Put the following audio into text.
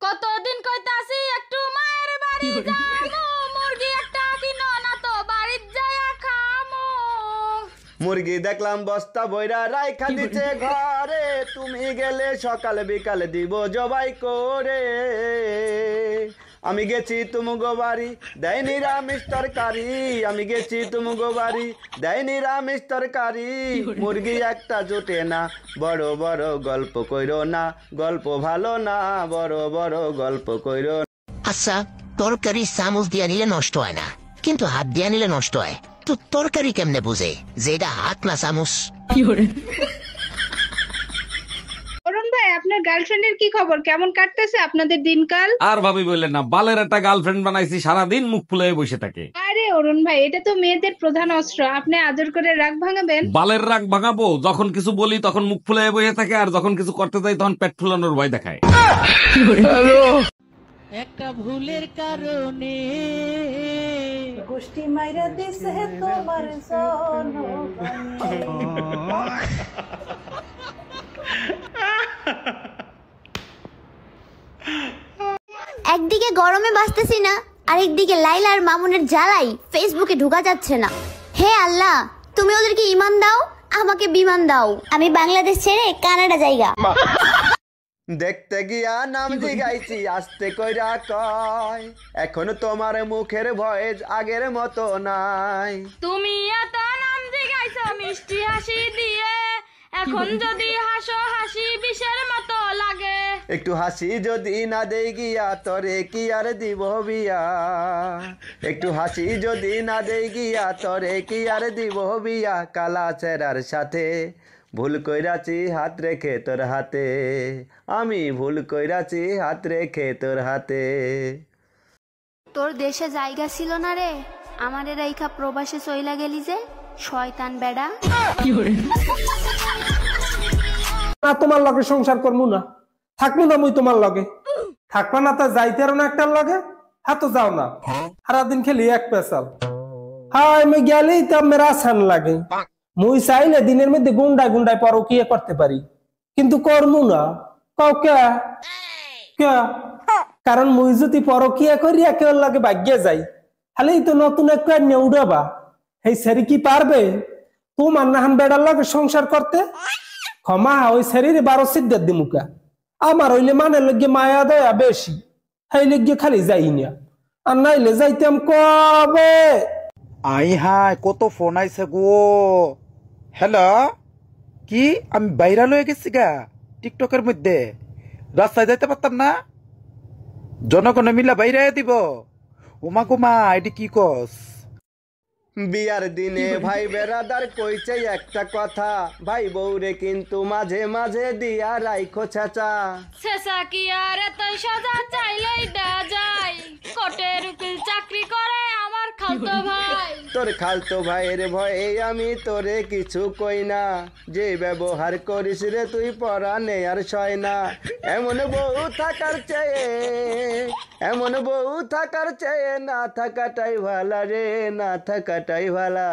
কতদিন কইতাছি একটু মায়ের বাড়ি যামু, মুরগি একটা কিনো না তো বাড়িত যায়া খামু। মুরগি দেখলাম বস্তা বইরা রাইখা দিছে ঘরে, তুমি গেলে সকাল বিকাল দিব জবাই করে। আমি গেছি তুমগো বাড়ি দেয় নিরামিষ তরকারি, আমি গেছি তুমগো বাড়ি দেয় নিরামিষ তরকারি। মুরগি একটা জোটে না, বড় বড় গল্প কইরো না, গল্প ভালো না, বড় বড় গল্প কইরো। আচ্ছা, তরকারি চামচ দিয়া নিলে নষ্ট হয় না, কিন্তু হাত দিয়া নিলে নষ্ট হয়। তো তরকারি কেমনে বুঝে যে এটা হাত না চামচ? অরুণ ভাই, আপনার গার্লফ্রেন্ডের কি খবর? কেমন কাটতেছে আপনাদের দিনকাল? আর ভাবি বললেন না, বালের একটা গার্লফ্রেন্ড বানাইছি, সারাদিন মুখ ফুলে বসে থাকে। আরে অরুণ ভাই, এটা তো মেয়েদের প্রধান অস্ত্র, আপনি আদর করে রাগ ভাঙাবেন। বালের রাগ ভাঙাবো? যখন কিছু বলি তখন মুখ ফুলে বসে থাকে, আর যখন কিছু করতে যাই তখন পেট ফুলানোর ভয় দেখায়। একটা ভুলের কারণে গোষ্ঠী মাইরা দিছে তোমার একদিকে গরমে বাঁচতেছি না, আরেকদিকে লাইলা আর মামুনের জ্বালাই ফেসবুকে ঢোকা যাচ্ছে না। হে আল্লাহ, তুমি ওদেরকে ঈমান দাও, আমাকে বিমান দাও। আমি বাংলাদেশ ছেড়ে কানাডা যাইগা। দেখতে গিয়া নাম জিগাইছি আস্তে কইরা কয়, এখন তোমার মুখের ভয়েস আগের মতো নাই। তুমি এত নাম জিগাইছো মিষ্টি হাসি দিয়ে, এখন যদি হাসো হাসি বিষের মতো লাগে। একটু হাসি যদি না দেই গিয়া তরে কি আর দিব বিয়া, একটু হাসি যদি না দেই গিয়া তরে কি আর দিব বিয়া। কালা চেরার সাথে ভুল কইরাছি হাত রেখে তোর হাতে, আমি ভুল কইরাছি হাত রেখে তোর হাতে। তোর দেশে জায়গা ছিল না রে, আমারে রাইখা প্রবাসে চইলা গেলি যে শয়তান বেডা। না তোমার লগে সংসার করবো না, থাকবো না মুই তোমার লগে। থাকবা না তা যাইতে না একটার লগে, হ্যাঁ তো যাও না, সারাদিন খেলি এক পেশাল। হ্যাঁ আমি গেলেই তো মেরা আসান লাগে। মুই চাইলে দিনের মধ্যে গুন্ডায় গুন্ডায় পরকিয়া করতে পারি, কিন্তু করবো না। কাউকে কে? কারণ মুই যদি পরকিয়া করিয়া কেউ লাগে ভাগ্যে যাই, খালি তো নতুন একটা নিয়ে উড়াবা। এই সেরি কি পারবে তোমার নাহান বেড়ার লাগে সংসার করতে? ক্ষমা ওই শরীরে 12 সিদ্ধের দিমুকা। আমার হইলে মানে লগে মায়া দয়া বেশি, সেই লগে খালি যাই না, আর নাইলে যাইতাম কবে। আই হাই, কত ফোন আইছে গো। হ্যালো, কি আমি ভাইরাল হয়ে গেছি গা টিকটকের মধ্যে? রাস্তায় যাইতে পারতাম না, জনগণ মিলা বাইরে দিব। উমা কুমা এটি কি কস? বিয়ার দিনে ভাই বেড়াদার কইছে একটা কথা, ভাই বউরে কিন্তু মাঝে মাঝে দিয়া রাইখো ছেঁচা। ছেঁচা কি আর এত সাজা চাইলেই দেয়া যায়, কোটের উকিল চাকরি করে আমার খালতো ভাই। তোর খালতো ভাইয়ের ভয়ে আমি তোরে কিছু কই না, যে ব্যবহার করিস রে তুই পরানে আর সয় না। এমন বউ থাকার চেয়ে, এমন বউ থাকার চেয়ে না থাকাটাই ভালা রে, না থাকাটাই ভালা।